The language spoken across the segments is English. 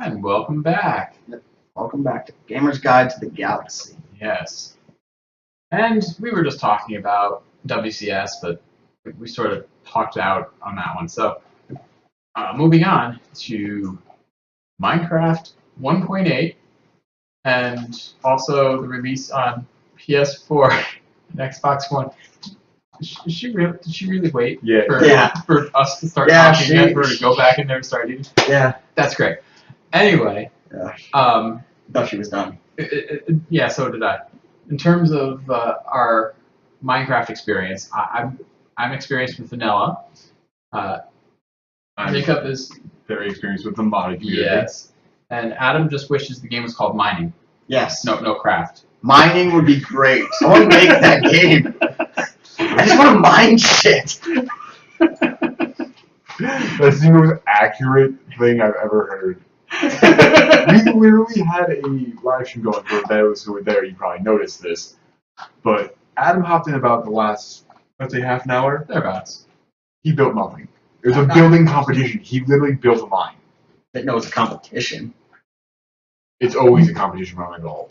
And welcome back. Welcome back to Gamer's Guide to the Galaxy. Yes. And we were just talking about WCS, but we sort of talked out on that one. So, moving on to Minecraft 1.8, and also the release on PS4 and Xbox One. Did she really wait for us to start talking and for her to go back in there and start eating? Yeah. That's great. Anyway, I thought she was done. yeah, so did I. In terms of our Minecraft experience, I'm experienced with vanilla. Jacob is very experienced with the modding community. Yes, and Adam just wishes the game was called mining. Yes. No craft. Mining would be great. I want to make that game. I just want to mine shit. That's the most accurate thing I've ever heard. We literally had a live stream going for those who were there. You probably noticed this, but Adam hopped in about the last, let's say, half an hour. Thereabouts. He built nothing. It was a building competition. He literally built a mine. Didn't know it was a competition. It's always a competition around my goal.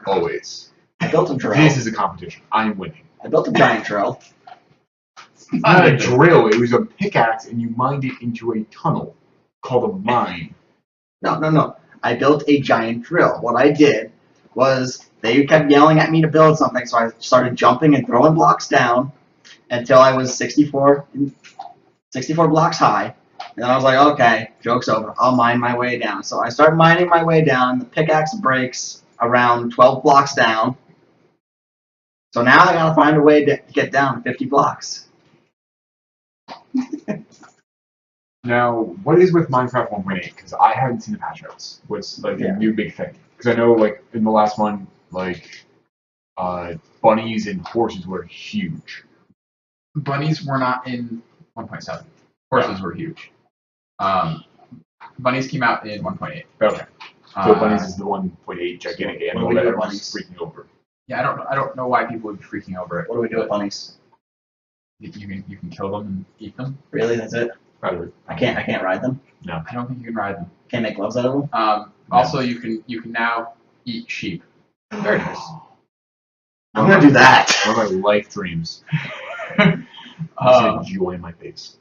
Always. I built a drill. This is a competition. I'm winning. I built a giant drill. It's not a drill. It was a pickaxe, and you mined it into a tunnel called a mine. No. I built a giant drill. What I did was they kept yelling at me to build something, so I started jumping and throwing blocks down until I was 64 blocks high. And then I was like, okay, joke's over. I'll mine my way down. So I start mining my way down. The pickaxe breaks around 12 blocks down. So now I gotta find a way to get down 50 blocks. Now, what is with Minecraft 1.8? Because I haven't seen the patch notes. What's like the new big thing? Because I know, like in the last one, like bunnies and horses were huge. Bunnies were not in 1.7. Horses were huge. Bunnies came out in 1.8. Okay. So bunnies is the 1.8 gigantic animal we that do with everyone's bunnies? freaking over. Yeah, I don't know why people would be freaking over it. What do we do with bunnies? You can kill them and eat them. Really? That's it? Probably. I can't ride them? I don't think you can ride them. Can't make gloves out of them? Also, you can now eat sheep. Very nice. I'm gonna do that. One of my life dreams. Um, Joy in my face.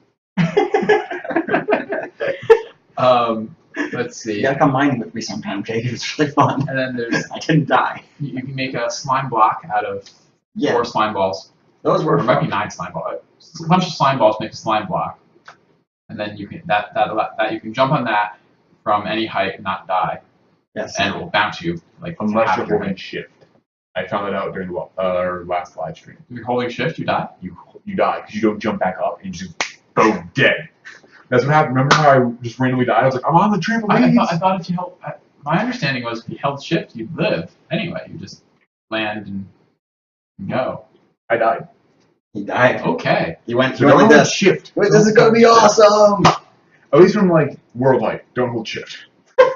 Let's see. You gotta come mining with me sometime, Jake. It's really fun. And then there's I didn't die. you can make a slime block out of Yeah, 4 slime balls. those were Or it might be fun. 9 slime balls. A bunch of slime balls make a slime block, and then you can that you can jump on that from any height and not die, Yes. and it will bounce you like Unless half you're your holding height. shift. I found that out during our last live stream. If you're holding shift, you die. You die because you don't jump back up and you just boom, dead. That's what happened. Remember how I just randomly died? I was like, I'm on the trampoline. I thought if you held. My understanding was if you held shift, you'd live. Anyway, you just land and go. I died. He died. Okay. He went So like don't hold this. shift. Wait, this is gonna be awesome! At least from like world height, don't hold shift.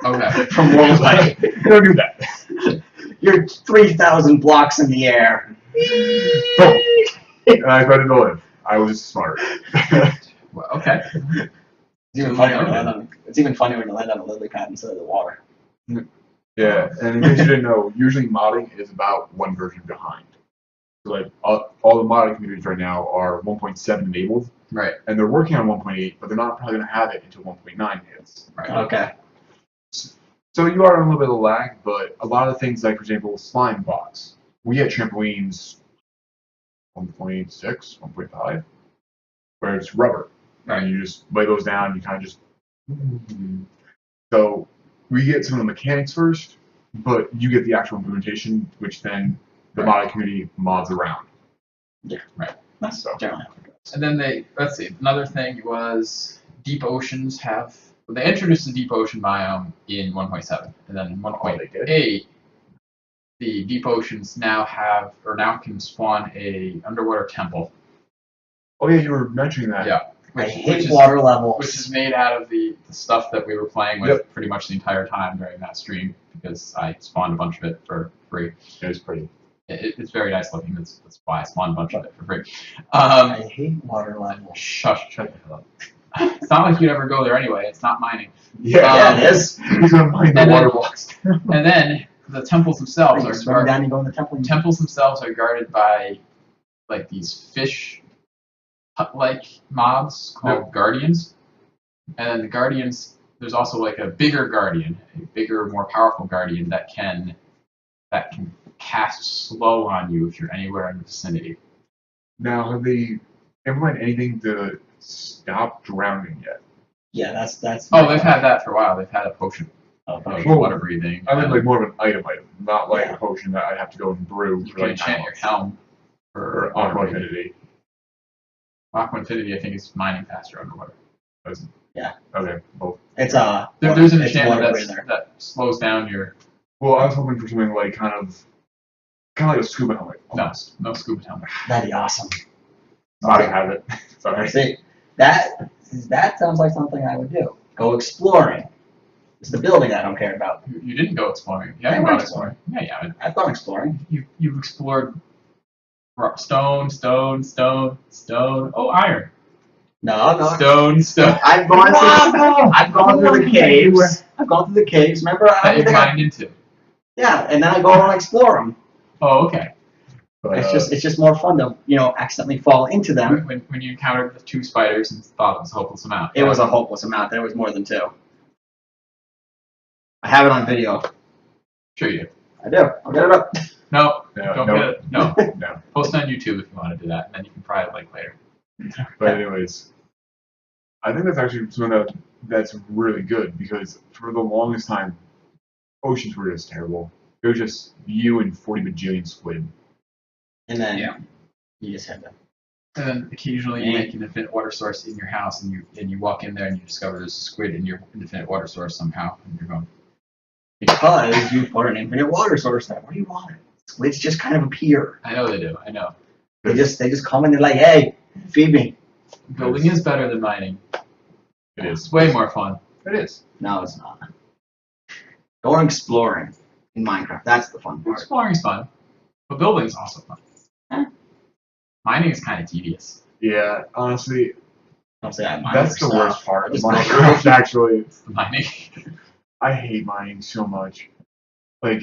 Okay. From world height. Don't do that. You're 3,000 blocks in the air. Boom. And I started to live. I was smart. Well, okay. It's even funny when you land on a lily pad instead of the water. Yeah, and in case you didn't know, usually modding is about one version behind. So like all the modding communities right now are 1.7 enabled, Right. and they're working on 1.8, but they're not probably going to have it until 1.9 hits. Right. Okay. So you are in a little bit of lag, but a lot of things like, for example, slime blocks. We get trampolines 1.6, 1.5, where it's rubber. And you just lay those down, you kind of just... So we get some of the mechanics first, but you get the actual implementation, which then the modding community mods around. Yeah. Right. That's So. generally how it goes. And then let's see, another thing was deep oceans have, they introduced the deep ocean biome in 1.7, and then in they did? 1.8, the deep oceans now can spawn a underwater temple. Oh yeah, you were mentioning that. Yeah. I hate water levels. Which is made out of the stuff that we were playing with pretty much the entire time during that stream, because I spawned a bunch of it for free. It was pretty. It's very nice looking. That's why I spawned a bunch of it for free. I hate water levels. Shut the hell It's not like you'd ever go there anyway. It's not mining. Yeah, it is. He's gonna mine the And then- water blocks. And then the temples themselves You are swim guarded. down and go in the temple. Temples themselves are guarded by like these fish hut-like mobs called guardians. And then the guardians, there's also like a bigger guardian, a bigger, more powerful guardian that can cast slow on you if you're anywhere in the vicinity. Now, have they implemented anything to stop drowning yet? Yeah, that's. Oh, they've had that for a while. They've had a potion Oh, of Whoa. water breathing. I mean, like more of an item, not like Yeah. a potion that I'd have to go and brew you for can like enchant 9 your months. helm Or for water Aqua breathing. Infinity. Aqua Infinity, I think, is mining faster underwater. Okay, both. It's There's an it's enchantment water breather. that slows down your. Well, I was hoping for something like kind of like a scuba helmet. No scuba helmet. That'd be awesome. I have it. Sorry. See, that sounds like something I would do. Go exploring. It's the building I don't care about. You didn't go exploring. You I haven't went gone exploring. Yeah, yeah. I've gone exploring. You've explored stone. Oh, iron. No. Stone. I've gone through the caves. I've gone through the caves. Remember? That you mined into. Yeah, and then I go and explore them. Oh, okay. But, It's just more fun to accidentally fall into them. When you encountered the 2 spiders and thought it was a hopeless amount. It was a hopeless amount. There was more than 2. I have it on video. Sure you do. I do. I'll get it up. No, no, don't no, get it. No. no. Post it on YouTube if you want to do that, and then you can pry it like later. But anyways, I think that's actually something that's really good because for the longest time, oceans were just terrible. It was just you and 40 bajillion squid. And then Yeah. you just had to. And then occasionally you make an infinite water source in your house, and you walk in there and you discover there's a squid in your infinite water source somehow, and you're going, Because you put an infinite water source there. What do you want? Squids just kind of appear. I know they do. I know. They just come and they're like, hey, feed me. Building is better than mining. It is. It's way more fun. It is. No, it's not. Going exploring in Minecraft. That's the fun part. Exploring's fun, but building's also fun. Huh? Mining is kind of tedious. Yeah, honestly, Don't say I mine that's for the stuff. worst part of Just Minecraft, actually. Mining. I hate mining so much. Like,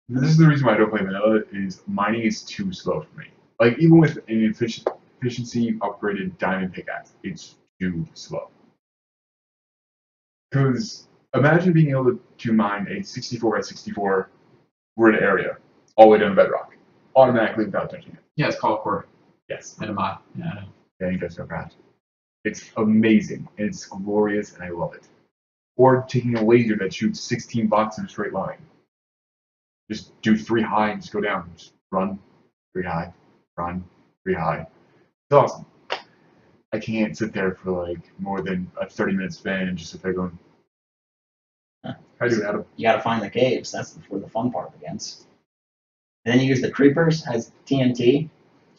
this is the reason why I don't play vanilla, is mining is too slow for me. Like, even with an efficiency upgraded diamond pickaxe, it's too slow. Because imagine being able to mine a 64 by 64 grid area all the way down to bedrock, automatically without touching it. Yeah, it's called core Yes. in a mod. Yeah, I know. Yeah, you guys know that. It's amazing, and it's glorious, and I love it. Or taking a laser that shoots 16 blocks in a straight line. Just do 3 high and just go down. Just run, 3 high, run, 3 high. It's awesome. I can't sit there for like more than a 30-minute spin and just sit there going, Huh. I do Adam. You gotta find the caves. That's where the fun part begins. And then you use the creepers as TNT.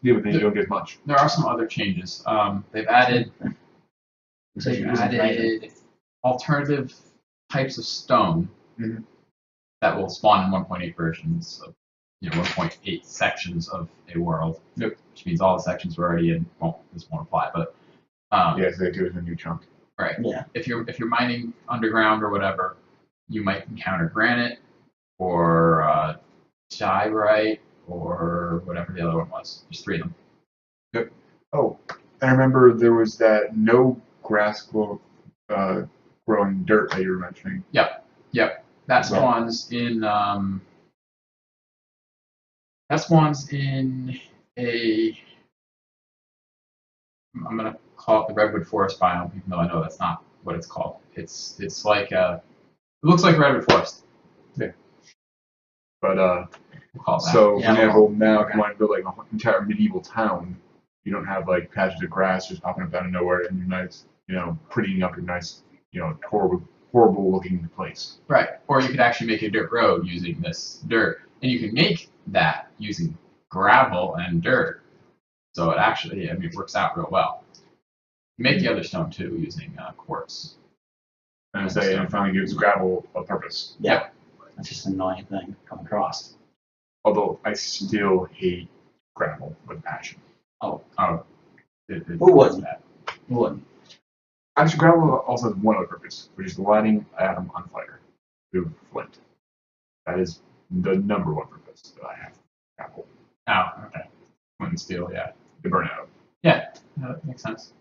Yeah, but then you don't get much. There are some other changes. They've added So you're using dragon. added alternative types of stone Mhm. that will spawn in 1.8 versions of 1.8 sections of a world. Yep. Which means all the sections were already in. Well, this won't apply, but Yeah, so they do it in a new chunk. right. Yeah. If you're mining underground or whatever, you might encounter granite or diorite or whatever the other one was. There's 3 of them. Oh, I remember there was that no grass growing dirt that you were mentioning. Yep. That spawns in a. I'm gonna call it the redwood forest biome, even though I know that's not what it's called. It's like it looks like redwood forest. But We'll call it that. so Yeah, for example, now if okay. you want to build like an entire medieval town, you don't have like patches of grass just popping up out of nowhere and you're nice, prettying up your nice, horrible looking place. Right. Or you could actually make a dirt road using this dirt, and you can make that using gravel and dirt. So it actually, it works out real well. You make the other stone too using quartz. And say it finally gives gravel a purpose. Yeah. That's just an annoying thing to come across. Although I still hate gravel with passion. Oh, it Who wouldn't? that. Who wouldn't? Actually, gravel also has one other purpose, which is lighting an atom on fire through flint. That is the number one purpose that I have. Gravel. Oh, okay. Flint and steel, yeah. They burn out. Yeah, that makes sense.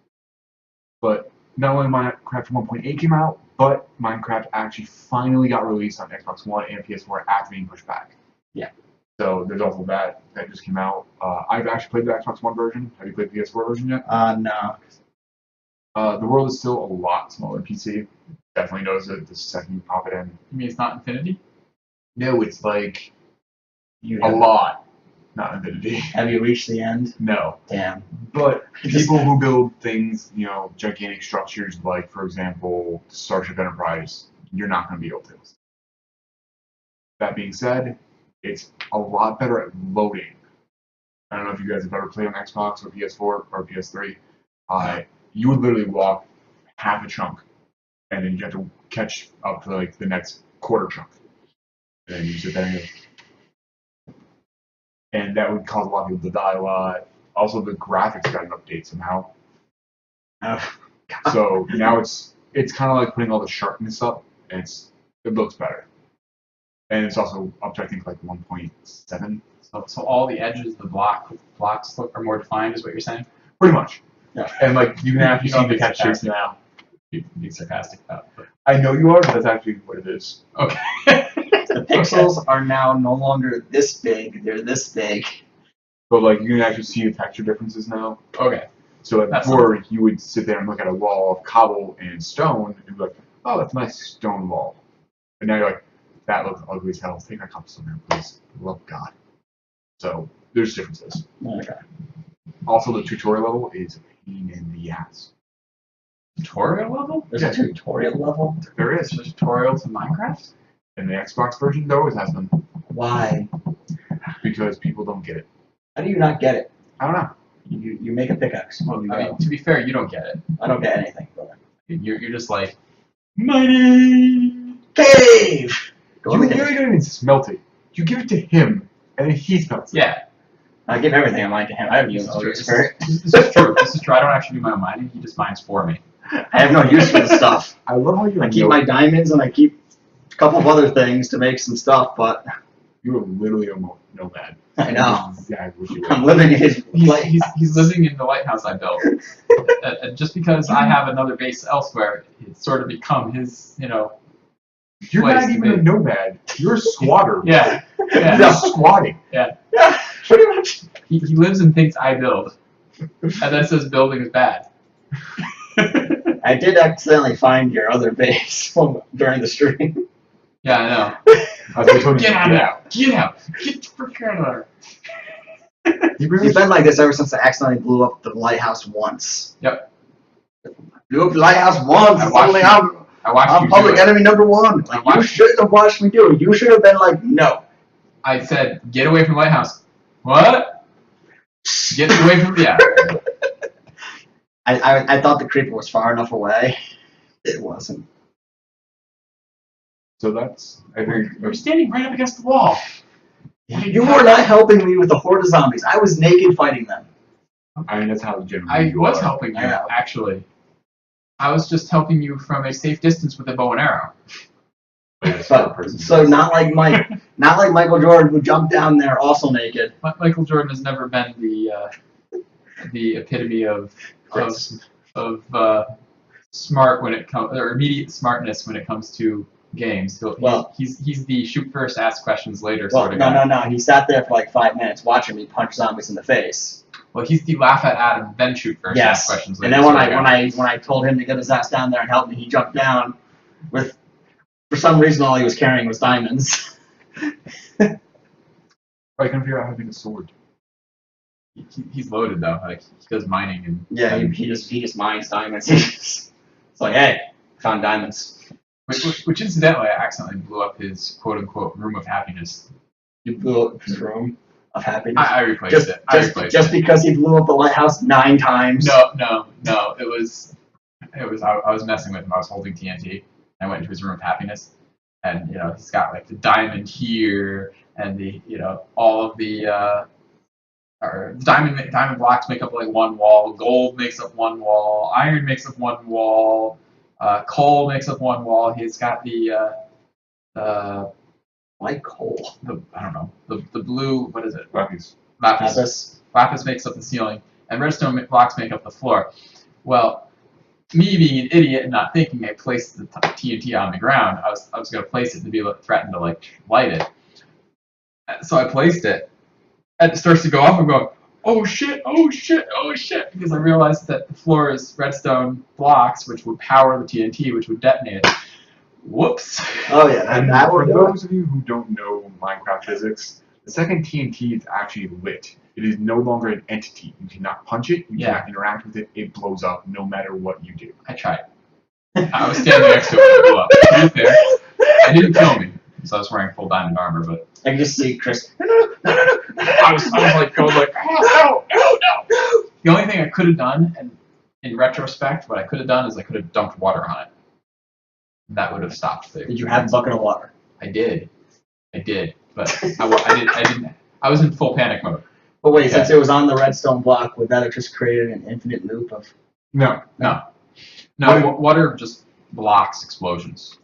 But not only Minecraft 1.8 came out, but Minecraft actually finally got released on Xbox One and PS4 after being pushed back. Yeah. So there's also that just came out. I've actually played the Xbox One version. Have you played the PS4 version yet? No. The world is still a lot smaller than PC. Definitely knows it the second you pop it in. You mean it's not Infinity? No, it's like You a have, lot. Not Infinity. have you reached the end? No. Damn. But Just- people who build things, gigantic structures like, for example, Starship Enterprise, you're not going to be able to. That being said, it's a lot better at loading. I don't know if you guys have ever played on Xbox or PS4 or PS3. You would literally walk half a chunk, and then you have to catch up to like the next quarter chunk. And then you sit there and go. And that would cause a lot of people to die a lot. Also, the graphics got an update somehow. Oh, So now it's kind of like putting all the sharpness up, and it looks better. And it's also up to I think like 1.7, So all the edges of the blocks are more defined, is what you're saying? pretty much. Yeah. And like you can actually You don't see the be textures sarcastic. now. Be sarcastic about it. I know you are, but that's actually what it is. Okay. the pixels are now no longer this big; they're this big. But like you can actually see the texture differences now. Okay. So like That's before you would sit there and look at a wall of cobble and stone and be like, oh, that's a nice stone wall. And now you're like, that looks ugly as hell. Take that cobblestone here, please. Love God. So there's differences. Okay. Also, the tutorial level is a pain in the ass. Tutorial level? There's Yeah. a tutorial level. There It's is. a tutorial to Minecraft? In the Xbox version, there always has been. Why? Because people don't get it. How do you not get it? I don't know. You make a pickaxe. Well, You I go. mean, to be fair, you don't get it. I don't get anything. But... You're just like, mining! Cave. Go You to the really cave. don't even smelt it. You give it to him, and then he smelts it. Yeah. I give everything I mine to him. I have This use is no true. use for it. This is true. This is true. I don't actually do my own mining. He just mines for me. I have no use for the stuff. I love how you're I keep my diamonds and I keep a couple of other things to make some stuff, but You are literally a nomad. I know. Exactly what you I'm are. living in his life. He's living in the lighthouse I built. And just because I have another base elsewhere, it's sort of become his, You're place not to even a be. nomad. You're a squatter. Yeah. You're Yeah. just squatting. Yeah, pretty much. He lives and thinks I build. And then says building is bad. I did accidentally find your other base during the stream. Yeah, I know. I was like, Get out of there! Get out! Get the frick out of there! He really It's been like this ever since I accidentally blew up the lighthouse once. Yep. Blew up the lighthouse once. I It's watched only you. I'm I watched you do public it. enemy number one. I Like, watched you shouldn't have watched me do it. You should have been like, no. I said, get away from the lighthouse. What? Get away from yeah. I thought the creeper was far enough away. It wasn't. So that's, I think, You're standing right up against the wall. You were not helping me with the horde of zombies. I was naked fighting them. I mean, that's how generally I you was are. helping you, I know. actually. I was just helping you from a safe distance with a bow and arrow. But, so not like Michael Jordan who jumped down there also naked. Michael Jordan has never been the epitome of smart when it comes, or immediate smartness when it comes to games. He's the shoot first, ask questions later Well, sort of guy. no. He sat there for like 5 minutes watching me punch zombies in the face. Well, he's the laugh at Adam, then shoot first, ask Yes. questions And later. then sort of guy. when I told him to get his ass down there and help me, he jumped down with, for some reason, all he was carrying was diamonds. I can figure out how to make a sword. He's loaded though. Like he does mining and Yeah, he just mines diamonds. It's like, hey, found diamonds. which incidentally, I accidentally blew up his quote unquote room of happiness. You blew up his room of happiness. I replaced it. I replaced Just it. because he blew up the lighthouse 9 times. No. It was. I was messing with him. I was holding TNT. I went into his room of happiness, and he's got like the diamond here, and the all of the or diamond blocks make up like one wall, gold makes up one wall, iron makes up one wall, coal makes up one wall. He's got the Like coal. I don't know, the blue, what is it? Lapis. Lapis makes up the ceiling, and redstone blocks make up the floor. Well, me being an idiot and not thinking, I placed the TNT on the ground. I was going to place it to be threatened to like light it. So I placed it, and it starts to go off. I'm going, oh shit, oh shit, oh shit, because I realized that the floor is redstone blocks, which would power the TNT, which would detonate it. Whoops. Oh yeah, And that for would do it. those of you who don't know Minecraft physics, the second TNT is actually lit. It is no longer an entity. You cannot punch it. You cannot interact with it. It blows up no matter what you do. I tried. I was standing next to it when it blew up. To be fair, it didn't kill me, because I was wearing full diamond armor, but I can just see Chris. I was like, oh, no. The only thing I could have done, and in retrospect, what I could have done is I could have dumped water on it. That would have stopped the. Did you have a bucket of water? I did, but I didn't. I was in full panic mode. But wait, Okay. since it was on the redstone block, would that have just created an infinite loop of? No. No, What? water just blocks explosions.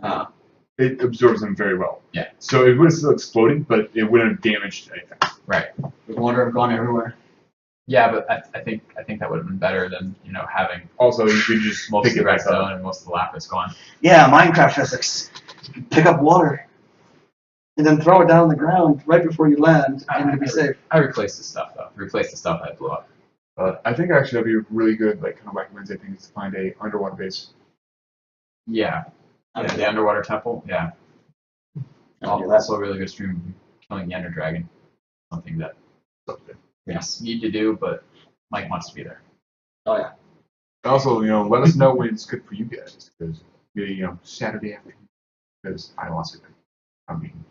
It absorbs them very well. Yeah. So it would have still exploded, but it wouldn't have damaged anything. Right. Would water have gone everywhere? Yeah, but I think that would have been better than having Also, you could just most pick of the it back redstone up. and most of the lapis gone. Yeah, Minecraft physics. Pick up water, and then throw it down on the ground right before you land, and you'll be safe. I replaced the stuff though. Replaced the stuff that blew up. But I think actually that'd be really good, like kind of like Wednesday thing, is to find a underwater base. Yeah. Yeah, the underwater temple. Yeah. I'll do that. Also a really good stream of killing the Ender Dragon. Something that Yes. need to do, but Mike wants to be there. Oh yeah. Also, let us know when it's good for you guys, because Saturday afternoon, because I lost it. I mean,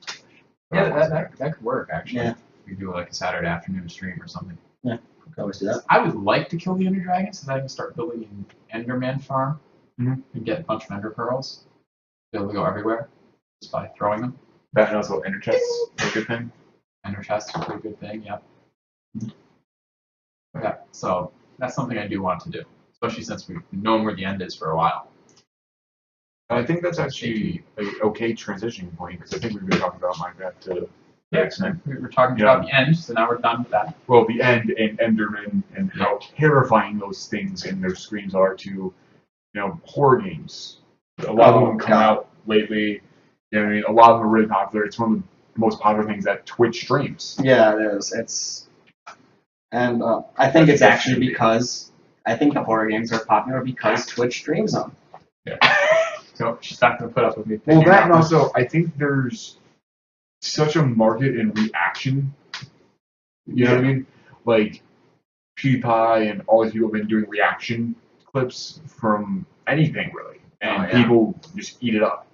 Yeah, that could work actually. Yeah. We do like a Saturday afternoon stream or something. We can always do that. I would like to kill the Ender Dragon so that I can start building an Enderman farm Mhm. and get a bunch of Ender pearls. Be able to go everywhere just by throwing them. That and also ender chests are a good thing. Ender chest is a pretty good thing. Yeah. Yeah. So that's something I do want to do, especially since we've known where the end is for a while. I think that's actually an okay transitioning point, because I think we've been talking about Minecraft to the extent. We were talking about the end, so now we're done with that. Well, the end and Enderman and how terrifying those things and their screams are to, horror games. A lot of them come out lately. A lot of them are really popular. It's one of the most popular things that Twitch streams. Yeah, it is. And I think it's actually because I think the horror games are popular because Twitch streams them. So she's not going to put up with me. Well, picking that out and also, I think there's such a market in reaction. You know what I mean? Like, PewDiePie and all these people have been doing reaction clips from anything, really. And people just eat it up.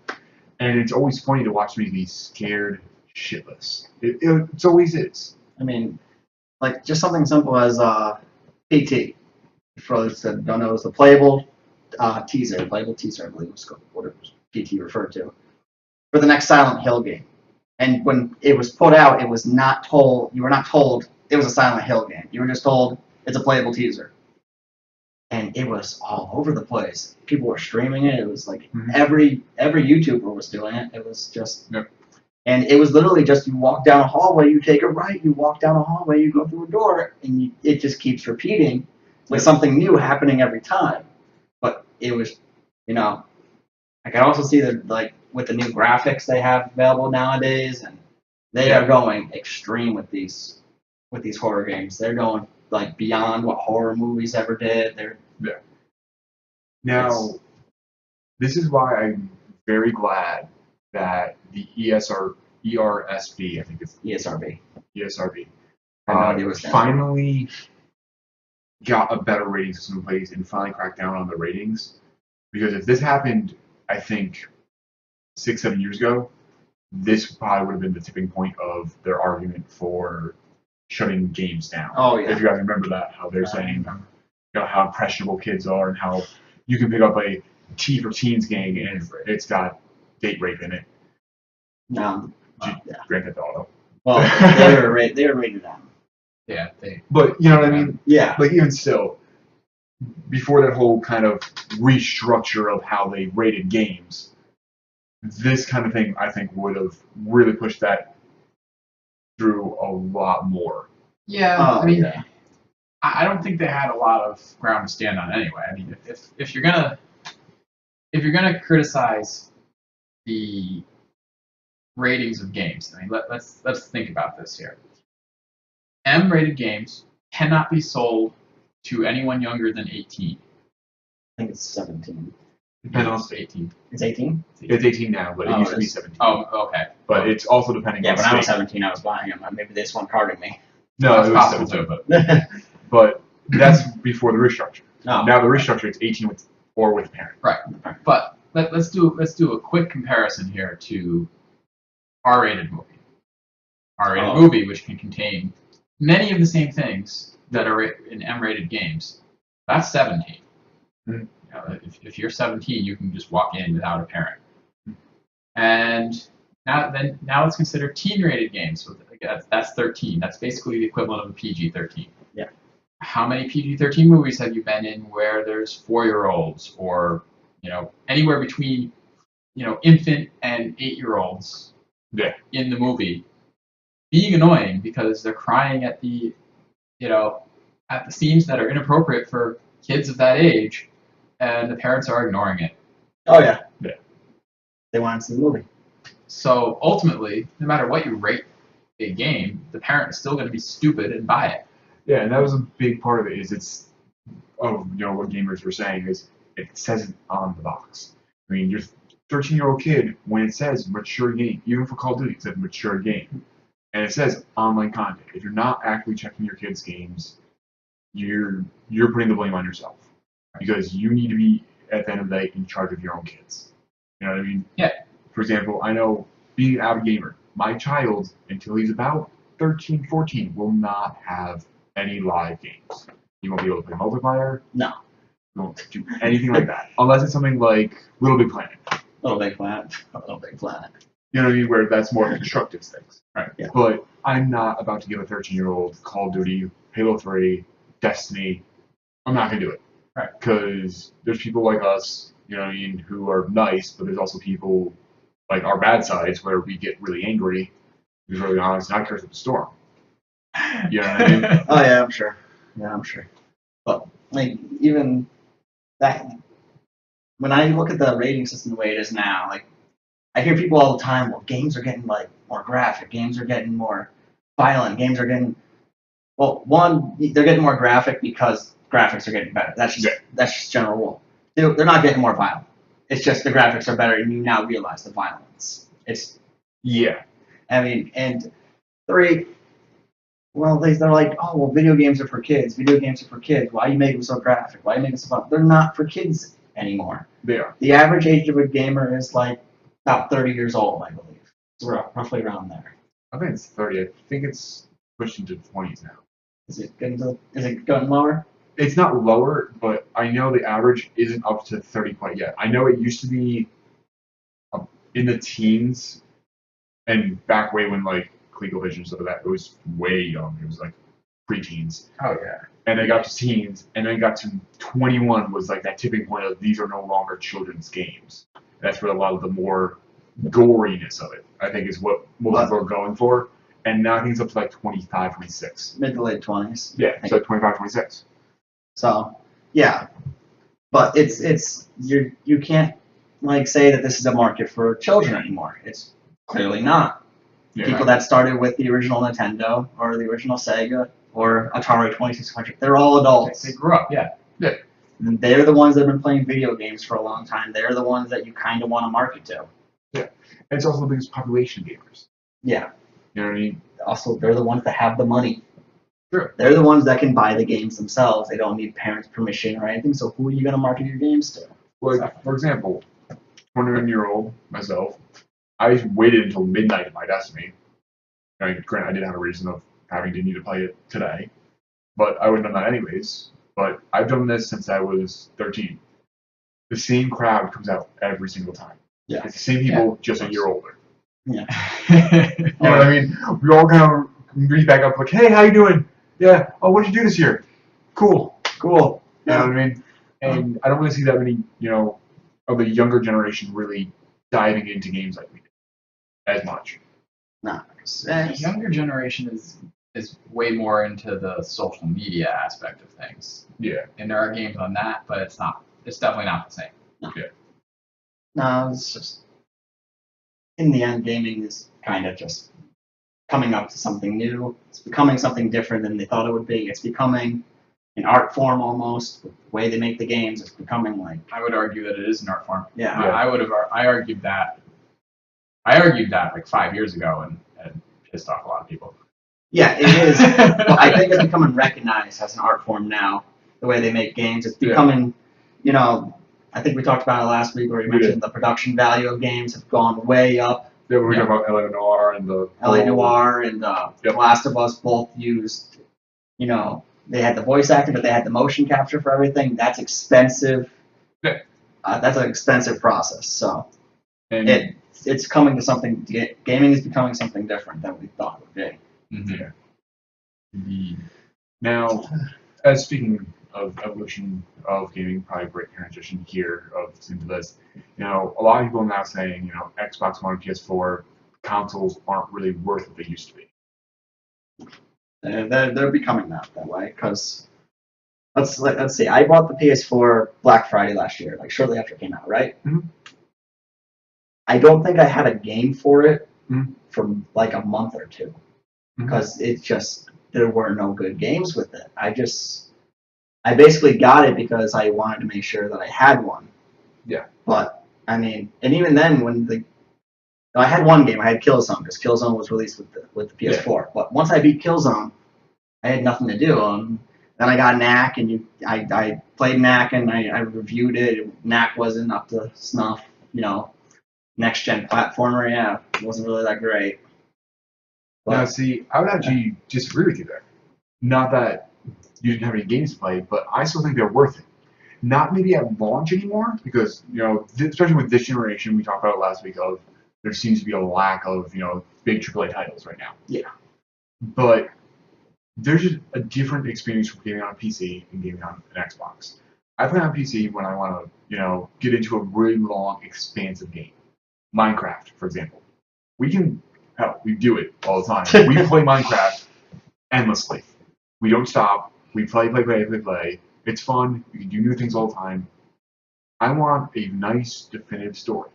And it's always funny to watch me be scared shitless. It always is. I mean, like just something simple as PT. For those that don't know, it's the playable teaser, I believe was what it was PT referred to, for the next Silent Hill game. And when it was put out, it was not told. You were not told it was a Silent Hill game. You were just told it's a playable teaser. And it was all over the place. People were streaming it. It was like every YouTuber was doing it. It was just, and it was literally just you walk down a hallway, you take a right, you walk down a hallway, you go through a door, and it just keeps repeating with something new happening every time. But it was, I can also see that like with the new graphics they have available nowadays, and they are going extreme with these horror games. They're going like beyond what horror movies ever did. Now, this is why I'm very glad that the ERSB, I think it's ESRB. ESRB, I have no idea what it stands for. finally got a better rating system in place and finally cracked down on the ratings. Because if this happened, I think 6-7 years ago, this probably would have been the tipping point of their argument for shutting games down. Oh yeah. If you guys remember that, how they're saying how impressionable kids are and how you can pick up a T for Teens game and it's got date rape in it. Yeah. Grand Theft Auto. Well, they were rated M. Yeah, they. But you know what I mean? Yeah. Like even still, before that whole kind of restructure of how they rated games, this kind of thing I think would have really pushed that through a lot more. Yeah, Oh, I mean, yeah. I don't think they had a lot of ground to stand on anyway. I mean, if you're gonna criticize the ratings of games, I mean, let's think about this here. M-rated games cannot be sold to anyone younger than 18. I think it's 17. Depending on It's 18. It's 18? it's 18 now, but it Oh, used to be it's- 17. Oh, okay. But it's also depending Yeah, on when I was state. 17, I was buying them. Maybe they just weren't carding me. No, That's it was possible 17. too, but But that's before the restructure. No. Now the restructure, it's 18 with or with a parent. but let's do a quick comparison here to R-rated movie. R-rated Oh. movie, which can contain many of the same things that are in M-rated games. That's 17. Mhm. You know, if you're 17, you can just walk in without a parent. And now let's consider teen-rated games. So that's 13. That's basically the equivalent of a PG-13. Yeah. How many PG-13 movies have you been in where there's 4-year-olds or anywhere between infant and 8-year-olds Yeah. in the movie being annoying because they're crying at the scenes that are inappropriate for kids of that age, and the parents are ignoring it. Oh, yeah. Yeah. They wanted to see the movie. So ultimately, no matter what you rate a game, the parent is still going to be stupid and buy it. Yeah, and that was a big part of it. What gamers were saying is it says it on the box. I mean, your 13-year-old kid, when it says mature game, even for Call of Duty, it says mature game, and it says online content. If you're not actively checking your kids' games, you're putting the blame on yourself because you need to be at the end of the day in charge of your own kids. You know what I mean? Yeah. For example, I know being an avid gamer, my child until he's about 13, 14 will not have any live games. He won't be able to play multiplayer. No. He won't do anything like that unless it's something like Little Big Planet. Little Big Planet. Little Big Planet. You know what I mean? Where that's more constructive things. Right. Yeah. But I'm not about to give a 13-year-old Call of Duty, Halo 3, Destiny. I'm not going to do it. Right. Because there's people like us, you know what I mean, who are nice, but there's also people like our bad sides where we get really angry, to be really honest, and I curse at the storm. You know what I mean? Oh, yeah, I'm sure. Yeah, I'm sure. But, like, even that, when I look at the rating system the way it is now, like, I hear people all the time, well, games are getting, like, more graphic, games are getting more violent, games are getting, well, one, they're getting more graphic because graphics are getting better. That's just general rule. They're not getting more violent. It's just the graphics are better, and you now realize the violence. Yeah. I mean, and 3, well, they're like, oh, well, video games are for kids. Video games are for kids. Why you make them so graphic? Why you make them so fun? They're not for kids anymore. They are. The average age of a gamer is like about 30 years old, I believe. It's roughly around there. I think it's 30. I think it's pushed into the 20s now. Is it going lower? It's not lower, but I know the average isn't up to 30 quite yet. I know it used to be in the teens, and back way when like ColecoVision and stuff like that, it was way young. It was like pre-teens, Oh yeah. and they got to teens, and then got to 21 was like that tipping point of these are no longer children's games. That's where a lot of the more goriness of it, I think, is what most people are going for. And now I think it's up to like 25, 26. Mid to late 20s. Yeah, it's like 25, 26. So, yeah. But you can't like say that this is a market for children anymore. It's clearly not. Yeah. People that started with the original Nintendo or the original Sega or Atari 2600, they're all adults. They grew up. Yeah. And they're the ones that have been playing video games for a long time. They're the ones that you kind of want to market to. And it's also the biggest population gamers. Yeah. You know what I mean? Also, they're the ones that have the money. Sure. They're the ones that can buy the games themselves. They don't need parents' permission or anything. So who are you going to market your games to? Like, for example, 21-year-old myself, I waited until midnight to buy Destiny. I mean, granted, I did have a reason of having to need to play it today, but I would have done that anyways. But I've done this since I was 13. The same crowd comes out every single time. Yeah. It's the same people, Yeah, just a year older. Yeah. You know what I mean? We all kind of reach back up like, hey, how you doing? Yeah. Oh, what did you do this year? Cool. Cool. You know what I mean? And I don't really see that many, of the younger generation really diving into games like we did as much. Nah, The younger generation is way more into the social media aspect of things. Yeah. And there are games on that, but it's not. It's definitely not the same. No, it's just in the end, gaming is kind of just coming up to something new. It's becoming something different than they thought it would be. It's becoming an art form almost. With the way they make the games, it's becoming like I would argue that it is an art form. yeah. I argued that. I argued that like 5 years ago and pissed off a lot of people. Yeah, it is. But I think it's becoming recognized as an art form now. The way they make games, it's becoming, I think we talked about it last week where we mentioned the production value of games have gone way up. Yeah, we were talking about LA Noire and the LA Noire and Last of Us both used, they had the voice acting, but they had the motion capture for everything. That's expensive. Yeah. That's an expensive process. So And it's coming to something. Gaming is becoming something different than we thought it would be. Mm-hmm. Yeah. Indeed. Now, as speaking of evolution of gaming, probably a great transition here into this. A lot of people are now saying, Xbox One and PS4 consoles aren't really worth what they used to be. They're becoming that way because let's see. I bought the PS4 Black Friday last year, like shortly after it came out, right? Mhm. I don't think I had a game for it Mhm. for like a month or two Mhm. because there were no good games with it. I basically got it because I wanted to make sure that I had one. Yeah. But I mean, and even then, I had one game. I had Killzone because Killzone was released with the PS4. But once I beat Killzone, I had nothing to do. Then I got Knack, and I played Knack, and I reviewed it. Knack wasn't up to snuff. Next gen platformer, yeah, it wasn't really that great. Now, But see, I would actually disagree with you there. Not that you didn't have any games to play, but I still think they're worth it. Not maybe at launch anymore, because, especially with this generation, we talked about it last week, there seems to be a lack of, big AAA titles right now. Yeah. But there's just a different experience from gaming on a PC and gaming on an Xbox. I play on PC when I want to, get into a really long, expansive game. Minecraft, for example. We do it all the time. We play Minecraft endlessly. We don't stop. We play. It's fun. You can do new things all the time. I want a nice, definitive story.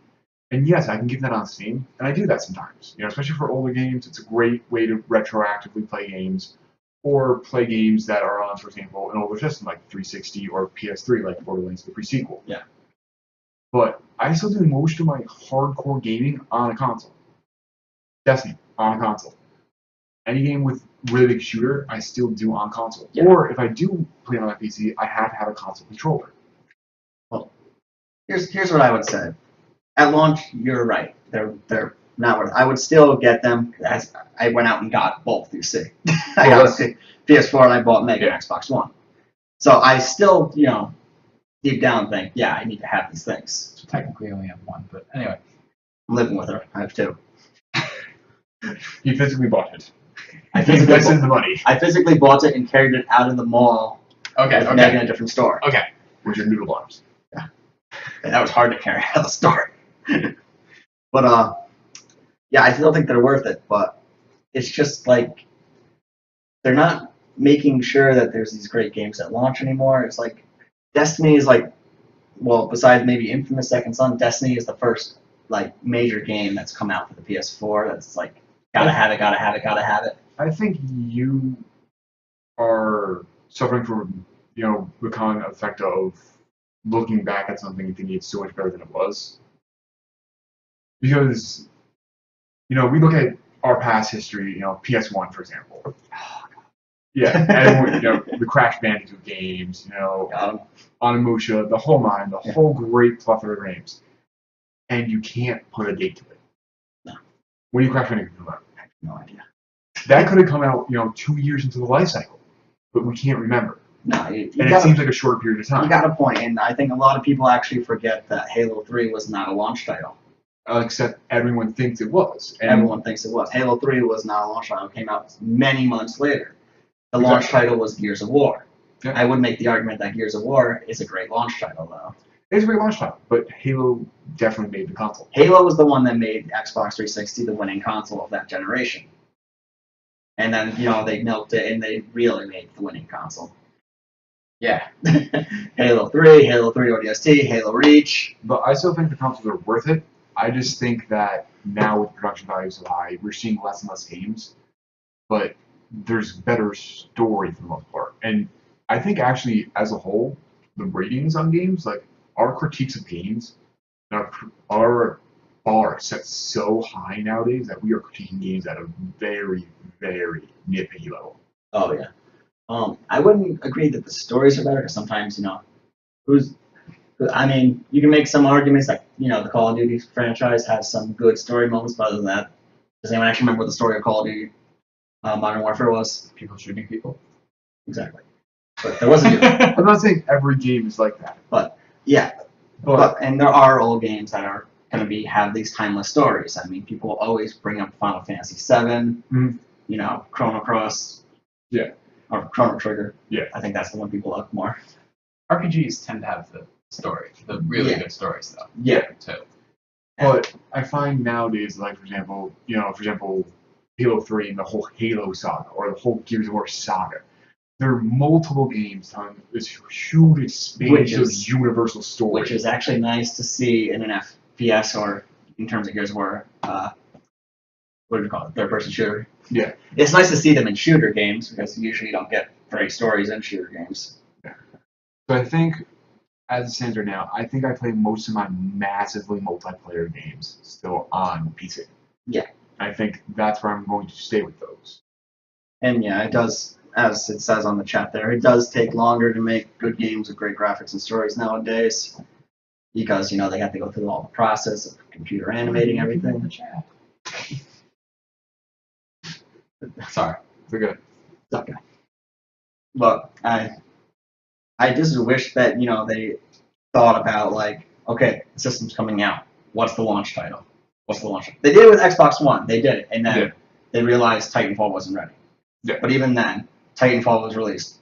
And yes, I can get that on Steam, and I do that sometimes. Especially for older games, it's a great way to retroactively play games, or play games that are on, for example, an older system like 360 or PS3, like Borderlands the pre-sequel. Yeah. But I still do most of my hardcore gaming on a console. Destiny, on a console. Any game with really big shooter, I still do on console. Yeah. Or if I do play on my PC, I have to have a console controller. Well, here's what I would say. At launch, you're right. They're not worth it. I would still get them. As I went out and got both, you see. I got a PS4 and I bought Mega Xbox One. So I still, deep down think, yeah, I need to have these things. So technically, I only have one, but anyway. I'm living with her. I have two. You physically bought it. I You physically, invested in bought, the money. I physically bought it and carried it out in the mall. Okay. with Meg in a different store. Okay. With your noodle arms. And that was hard to carry out of the store. But yeah, I still think they're worth it. But it's just like they're not making sure that there's these great games at launch anymore. It's like Destiny is like, well, besides maybe Infamous Second Son, Destiny is the first like major game that's come out for the PS4. That's like gotta have it. I think you are suffering from, the common effect of looking back at something and thinking it's so much better than it was. Because, we look at our past history, PS1, for example. Yeah, everyone, the Crash Bandicoot games, Onimusha, the whole nine, the whole great plethora of games. And you can't put a date to it. No. When do Crash Bandicoot come out? I have no idea. That could have come out, 2 years into the life cycle, but we can't remember. No, And it seems like a short period of time. you got a point, and I think a lot of people actually forget that Halo 3 was not a launch title. Except everyone thinks it was. And Everyone thinks it was. Halo 3 was not a launch title. It came out many months later. The launch title was Gears of War. Yeah. I would make the argument that Gears of War is a great launch title, though. It's a great launch title, but Halo definitely made the console. Halo was the one that made Xbox 360 the winning console of that generation. And then, they milked it and they really made the winning console. Yeah. Halo 3, Halo 3 ODST, Halo Reach. But I still think the consoles are worth it. I just think that now with production value so high, we're seeing less and less games, but there's better story for the most part. And I think actually, as a whole, the ratings on games, like our critiques of games, our bar set so high nowadays that we are critiquing games at a very, very nitpicky level. Oh, yeah. I wouldn't agree that the stories are better, because sometimes, you can make some arguments like, the Call of Duty franchise has some good story moments, but other than that, does anyone actually remember what the story of Call of Duty Modern Warfare was? People shooting people. Exactly. But there wasn't. I'm not saying every game is like that. Yeah. And there are old games that are going to have these timeless stories. I mean, people always bring up Final Fantasy VII, Chrono Cross. Yeah. Or Chrono Trigger. Yeah. I think that's the one people love more. RPGs tend to have the story, the really Yeah. good stories, though. Yeah. Too. But I find nowadays, like for example, Halo 3 and the whole Halo saga, or the whole Gears of War saga, there are multiple games telling this huge expansion of universal story. Which is actually nice to see in an FPS, or in terms of Gears of War, what do you call it, third-person shooter. Yeah. It's nice to see them in shooter games, because usually you don't get great stories in shooter games. So I think, as it stands right now, I think I play most of my massively multiplayer games still on PC. Yeah. I think that's where I'm going to stay with those. And yeah, it does, as it says on the chat there, it does take longer to make good games with great graphics and stories nowadays, because, they have to go through all the process of computer animating everything. Sorry. We're good. It's okay. But I just wish that, they thought about, like, okay, the system's coming out. What's the launch title? They did it with Xbox One. They did it. And then they realized Titanfall wasn't ready. Yeah. But even then, Titanfall was released.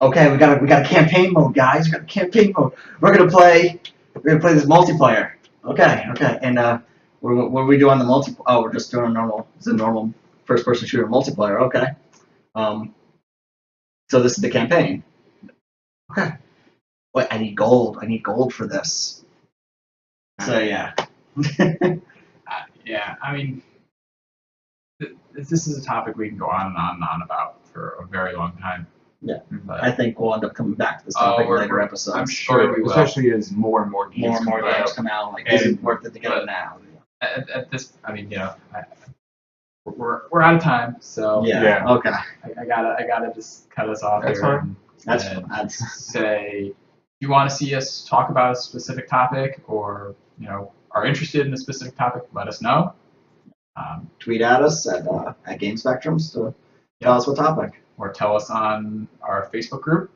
Okay, we got a campaign mode, guys. We got a campaign mode. We're gonna play this multiplayer. Okay. And what do we do on the multiplayer? Oh, we're just doing a normal first-person shooter multiplayer. Okay. So this is the campaign. Okay. Wait, I need gold. I need gold for this. So yeah. Yeah, I mean, this is a topic we can go on and on and on about for a very long time. Yeah. But I think we'll end up coming back to this topic in later episodes. I'm sure we will. Especially as more and more games More and more come out. games come out. Like, is it worth it to get it now? At this, I mean, we're out of time, so Yeah. Okay. I gotta just cut us off That's here. fine. That's and that's say, if you want to see us talk about a specific topic, or are interested in a specific topic, let us know. tweet at us at Game Spectrums to tell us what topic. Or tell us on our Facebook group.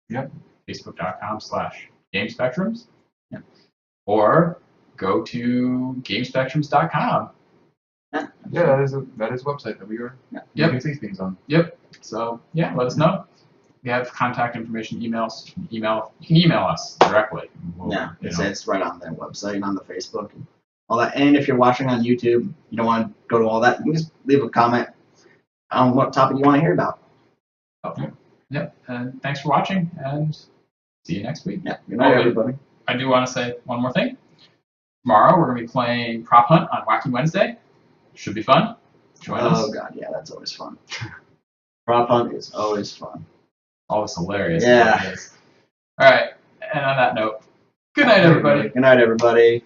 Yep. Facebook.com/GameSpectrums. Yep. Or go to GameSpectrums.com. Yeah, that is a website that we are Yep. making these things on. Yep. So yeah, let us know. We have contact information, emails. You can email us directly. Yeah, it's right on their website and on the Facebook and all that. And if you're watching on YouTube, you don't want to go to all that, you can just leave a comment on what topic you want to hear about. Yep. And thanks for watching, and see you next week. Yeah. Good night, everybody. I do want to say one more thing. Tomorrow we're going to be playing Prop Hunt on Wacky Wednesday. Should be fun. Join us. Oh god, yeah, that's always fun. Prop hunt is always fun. Always hilarious. Yeah. All right. And on that note, good night, everybody. Good night, everybody.